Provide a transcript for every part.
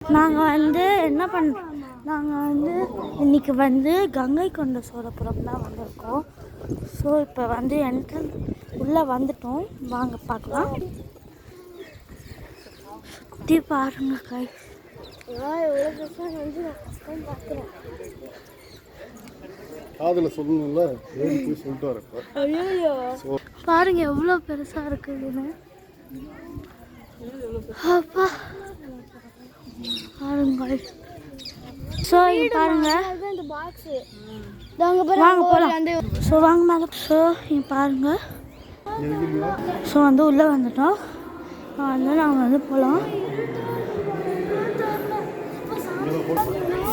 நாங்கள் வந்து இன்றைக்கி வந்து கங்கை கொண்ட சோழபுரம் தான் வந்திருக்கோம். ஸோ இப்போ வந்து என்ட்ரன்ஸ் உள்ளே வந்துட்டோம். வாங்க பார்க்கலாம். சுற்றி பாருங்க கை வந்து நான் ஃபஸ்ட் டைம் பார்க்குறேன். காதில் சொல்லணும்ல சொல்லிட்டு வரப்ப ஐயோ பாருங்க எவ்வளோ பெருசாக இருக்குதுன்னு. அப்பா பாருங்க. ஸோ இங்கே பாருங்க வாங்க போகலாம். ஸோ வாங்க மேலே. ஸோ இங்கே பாருங்க. ஸோ வந்து உள்ளே வந்துட்டோம். நாங்கள் வந்து போகலாம்.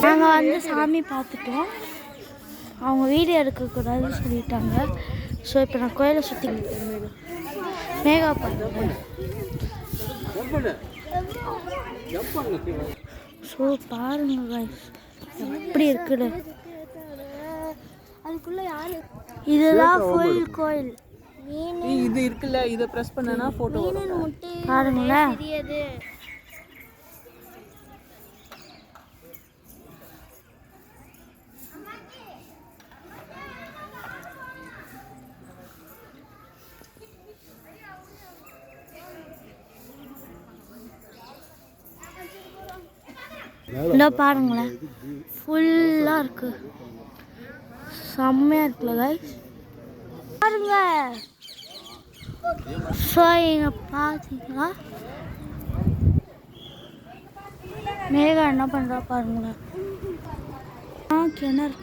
நாங்கள் வந்து சாமி பார்த்துட்டோம். அவங்க வீடியோ எடுக்கக்கூடாதுன்னு சொல்லிட்டாங்க. ஸோ இப்போ நான் கோயிலை சுற்றி மேகா பண்ணுறேன். ஸோ பாருங்க guys எப்படி இருக்குது. அதுக்குள்ள யாரு? இதுதான் ஃபுல் கோயில். இது இருக்குல்ல, இதை பிரஸ் பண்ணனா போட்டோ வரும். பாருங்களேன். இல்லை பாருங்களேன் ஃபுல்லாக இருக்கு. செம்மையாக இருக்குல்ல guys பாருங்க. ஸோ இங்கே பார்த்தீங்கன்னா மேகா என்ன பண்ணுறா பாருங்களேன். கிணறு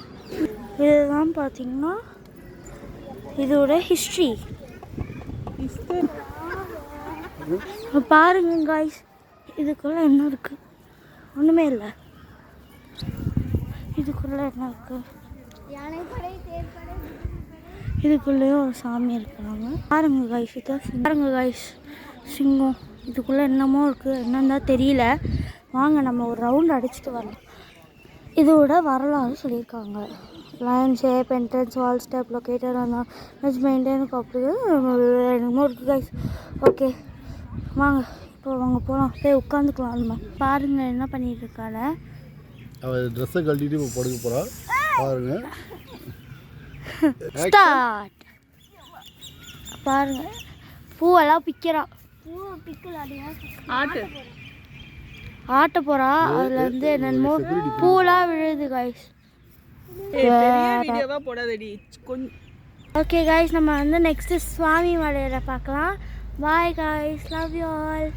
இதுதான் பார்த்தீங்கன்னா இதோட ஹிஸ்ட்ரி பாருங்க guys. இதுக்குள்ள என்ன இருக்கு? ஒன்றுமே இல்லை. இதுக்குள்ள என்ன இருக்கு? இதுக்குள்ளேயும் ஒரு சாமி இருக்கிறாங்க. பாருங்க guys. பாருங்க guys சிங்கம். இதுக்குள்ளே என்னமோ இருக்குது. என்னன்னு தெரியல. வாங்க நம்ம ஒரு ரவுண்ட் அடிச்சுட்டு வரலாம். இதோட வரலாறு சொல்லியிருக்காங்க. லைன் ஷேப் என்ட்ரன்ஸ் வால் ஸ்டெப் லொக்கேட்டட் அந்த மெயின்டைன் அப்படி என்னமோ இருக்குது guys. ஓகே வாங்க இப்போ வாங்க போகலாம். போய் உட்காந்துக்கலாம். நம்ம பாருங்க என்ன பண்ணிட்டு இருக்காங்க. அவள் ட்ரெஸ்ஸை கழட்டிட்டு இப்போ படுக்க போகிறா. பாருங்க ஸ்டார்ட். பாருங்க பூவெல்லாம் பிக்கிறா. ஆட்ட போறா. அதுல இருந்து என்னென்னமோ பூவெல்லாம் விழுது கைஸ். ஓகே கைஸ் நம்ம வந்து நெக்ஸ்ட் சுவாமி மலையில பார்க்கலாம். Bye guys. Love you all.